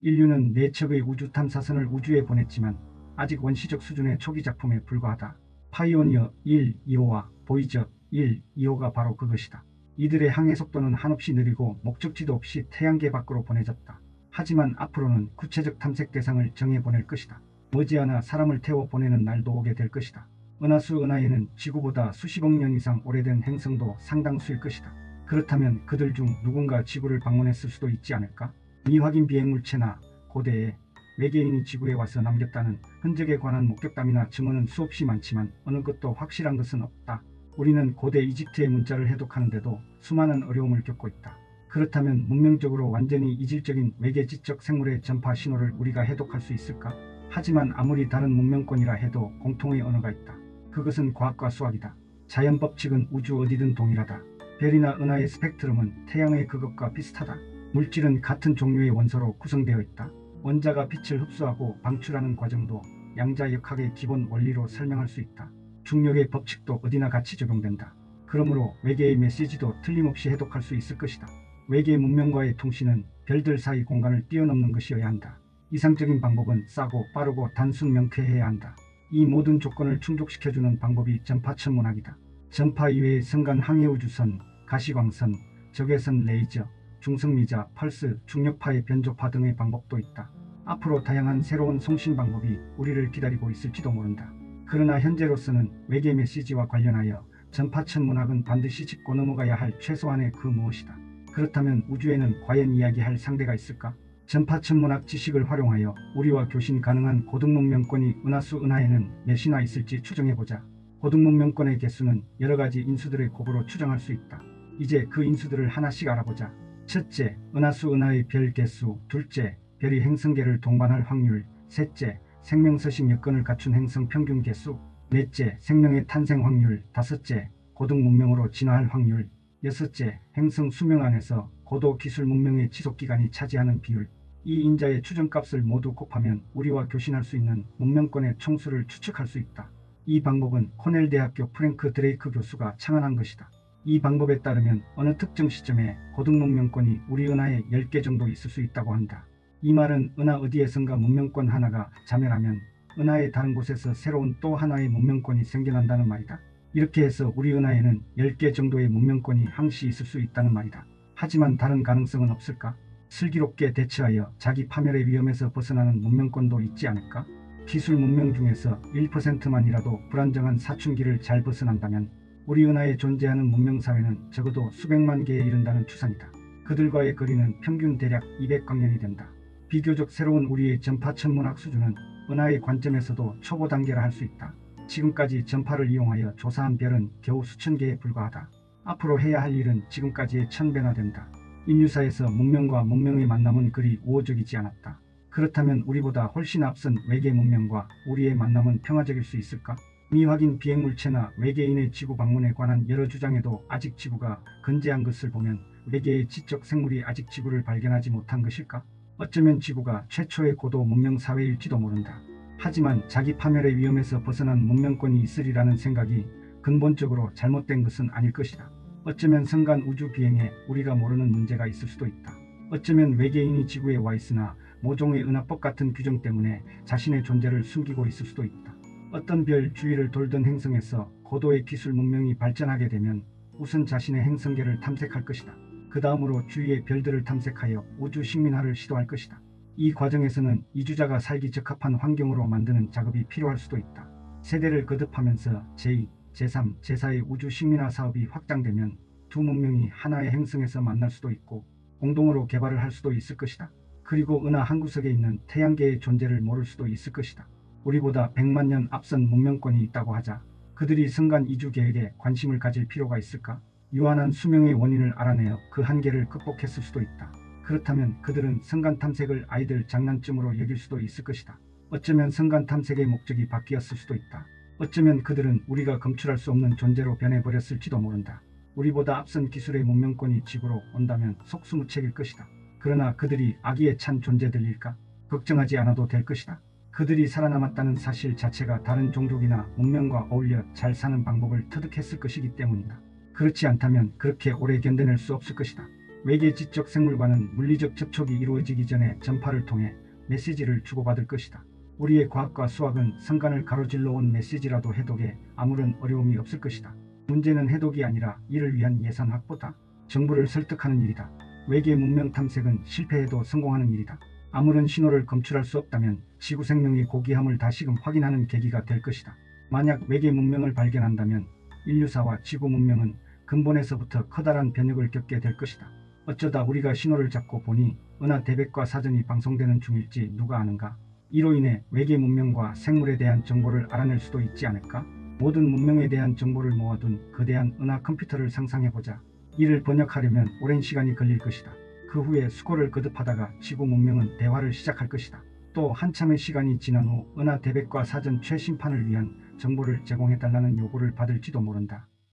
인류는 4척의 우주 탐사선을 우주에 보냈지만 아직 원시적 수준의 초기 작품에 불과하다. 파이오니어 1, 2호와 보이저 1, 2호가 바로 그것이다. 이들의 항해 속도는 한없이 느리고 목적지도 없이 태양계 밖으로 보내졌다. 하지만 앞으로는 구체적 탐색 대상을 정해보낼 것이다. 머지않아 사람을 태워 보내는 날도 오게 될 것이다. 은하수 은하에는 지구보다 수십억 년 이상 오래된 행성도 상당수일 것이다. 그렇다면 그들 중 누군가 지구를 방문했을 수도 있지 않을까? 미확인 비행물체나 고대에 외계인이 지구에 와서 남겼다는 흔적에 관한 목격담이나 증언은 수없이 많지만 어느 것도 확실한 것은 없다. 우리는 고대 이집트의 문자를 해독하는데도 수많은 어려움을 겪고 있다. 그렇다면 문명적으로 완전히 이질적인 외계 지적 생물의 전파 신호를 우리가 해독할 수 있을까? 하지만 아무리 다른 문명권이라 해도 공통의 언어가 있다. 그것은 과학과 수학이다. 자연 법칙은 우주 어디든 동일하다. 별이나 은하의 스펙트럼은 태양의 그것과 비슷하다. 물질은 같은 종류의 원소로 구성되어 있다. 원자가 빛을 흡수하고 방출하는 과정도 양자역학의 기본 원리로 설명할 수 있다. 중력의 법칙도 어디나 같이 적용된다. 그러므로 외계의 메시지도 틀림없이 해독할 수 있을 것이다. 외계 문명과의 통신은 별들 사이 공간을 뛰어넘는 것이어야 한다. 이상적인 방법은 싸고 빠르고 단순 명쾌해야 한다. 이 모든 조건을 충족시켜주는 방법이 전파천문학이다. 전파 이외의 성간 항해우주선, 가시광선, 적외선 레이저, 중성미자, 펄스, 중력파의 변조파 등의 방법도 있다. 앞으로 다양한 새로운 송신 방법이 우리를 기다리고 있을지도 모른다. 그러나 현재로서는 외계 메시지와 관련하여 전파천문학은 반드시 짚고 넘어가야 할 최소한의 그 무엇이다. 그렇다면 우주에는 과연 이야기할 상대가 있을까? 전파천문학 지식을 활용하여 우리와 교신 가능한 고등문명권이 은하수 은하에는 몇이나 있을지 추정해보자. 고등문명권의 개수는 여러가지 인수들의 곱으로 추정할 수 있다. 이제 그 인수들을 하나씩 알아보자. 첫째, 은하수 은하의 별 개수. 둘째, 별이 행성계를 동반할 확률. 셋째, 생명서식 여건을 갖춘 행성 평균 개수. 넷째, 생명의 탄생 확률. 다섯째, 고등문명으로 진화할 확률. 여섯째, 행성 수명 안에서 고도 기술 문명의 지속기간이 차지하는 비율. 이 인자의 추정값을 모두 곱하면 우리와 교신할 수 있는 문명권의 총수를 추측할 수 있다. 이 방법은 코넬 대학교 프랭크 드레이크 교수가 창안한 것이다. 이 방법에 따르면 어느 특정 시점에 고등문명권이 우리 은하에 10개 정도 있을 수 있다고 한다. 이 말은 은하 어디에선가 문명권 하나가 자멸하면 은하의 다른 곳에서 새로운 또 하나의 문명권이 생겨난다는 말이다. 이렇게 해서 우리 은하에는 10개 정도의 문명권이 항시 있을 수 있다는 말이다. 하지만 다른 가능성은 없을까? 슬기롭게 대처하여 자기 파멸의 위험에서 벗어나는 문명권도 있지 않을까? 기술 문명 중에서 1%만이라도 불안정한 사춘기를 잘 벗어난다면 우리 은하에 존재하는 문명사회는 적어도 수백만 개에 이른다는 추산이다. 그들과의 거리는 평균 대략 200광년이 된다. 비교적 새로운 우리의 전파천문학 수준은 은하의 관점에서도 초보 단계라 할 수 있다. 지금까지 전파를 이용하여 조사한 별은 겨우 수천 개에 불과하다. 앞으로 해야 할 일은 지금까지의 1000배나 된다. 인류사에서 문명과 문명의 만남은 그리 우호적이지 않았다. 그렇다면 우리보다 훨씬 앞선 외계 문명과 우리의 만남은 평화적일 수 있을까? 미확인 비행물체나 외계인의 지구 방문에 관한 여러 주장에도 아직 지구가 건재한 것을 보면 외계의 지적 생물이 아직 지구를 발견하지 못한 것일까? 어쩌면 지구가 최초의 고도 문명 사회일지도 모른다. 하지만 자기 파멸의 위험에서 벗어난 문명권이 있으리라는 생각이 근본적으로 잘못된 것은 아닐 것이다. 어쩌면 성간 우주 비행에 우리가 모르는 문제가 있을 수도 있다. 어쩌면 외계인이 지구에 와 있으나 모종의 은하법 같은 규정 때문에 자신의 존재를 숨기고 있을 수도 있다. 어떤 별 주위를 돌던 행성에서 고도의 기술 문명이 발전하게 되면 우선 자신의 행성계를 탐색할 것이다. 그 다음으로 주위의 별들을 탐색하여 우주 식민화를 시도할 것이다. 이 과정에서는 이주자가 살기 적합한 환경으로 만드는 작업이 필요할 수도 있다. 세대를 거듭하면서 제2, 제3, 제4의 우주 식민화 사업이 확장되면 두 문명이 하나의 행성에서 만날 수도 있고 공동으로 개발을 할 수도 있을 것이다. 그리고 은하 한 구석에 있는 태양계의 존재를 모를 수도 있을 것이다. 우리보다 100만 년 앞선 문명권이 있다고 하자 그들이 성간 이주 계획에 관심을 가질 필요가 있을까? 유한한 수명의 원인을 알아내어 그 한계를 극복했을 수도 있다. 그렇다면 그들은 성간 탐색을 아이들 장난쯤으로 여길 수도 있을 것이다. 어쩌면 성간 탐색의 목적이 바뀌었을 수도 있다. 어쩌면 그들은 우리가 검출할 수 없는 존재로 변해버렸을지도 모른다. 우리보다 앞선 기술의 문명권이 지구로 온다면 속수무책일 것이다. 그러나 그들이 악의에 찬 존재들일까? 걱정하지 않아도 될 것이다. 그들이 살아남았다는 사실 자체가 다른 종족이나 문명과 어울려 잘 사는 방법을 터득했을 것이기 때문이다. 그렇지 않다면 그렇게 오래 견뎌낼 수 없을 것이다. 외계 지적 생물과는 물리적 접촉이 이루어지기 전에 전파를 통해 메시지를 주고받을 것이다. 우리의 과학과 수학은 선간을 가로질러 온 메시지라도 해독에 아무런 어려움이 없을 것이다. 문제는 해독이 아니라 이를 위한 예산 확보다. 정부를 설득하는 일이다. 외계 문명 탐색은 실패해도 성공하는 일이다. 아무런 신호를 검출할 수 없다면 지구 생명의 고귀함을 다시금 확인하는 계기가 될 것이다. 만약 외계 문명을 발견한다면 인류사와 지구 문명은 근본에서부터 커다란 변혁을 겪게 될 것이다. 어쩌다 우리가 신호를 잡고 보니 은하대백과 사전이 방송되는 중일지 누가 아는가? 이로 인해 외계 문명과 생물에 대한 정보를 알아낼 수도 있지 않을까? 모든 문명에 대한 정보를 모아둔 거대한 은하 컴퓨터를 상상해보자. 이를 번역하려면 오랜 시간이 걸릴 것이다. 그 후에 수고를 거듭하다가 지구 문명은 대화를 시작할 것이다. 또 한참의 시간이 지난 후 은하대백과 사전 최신판을 위한 정보를 제공해달라는 요구를 받을지도 모른다.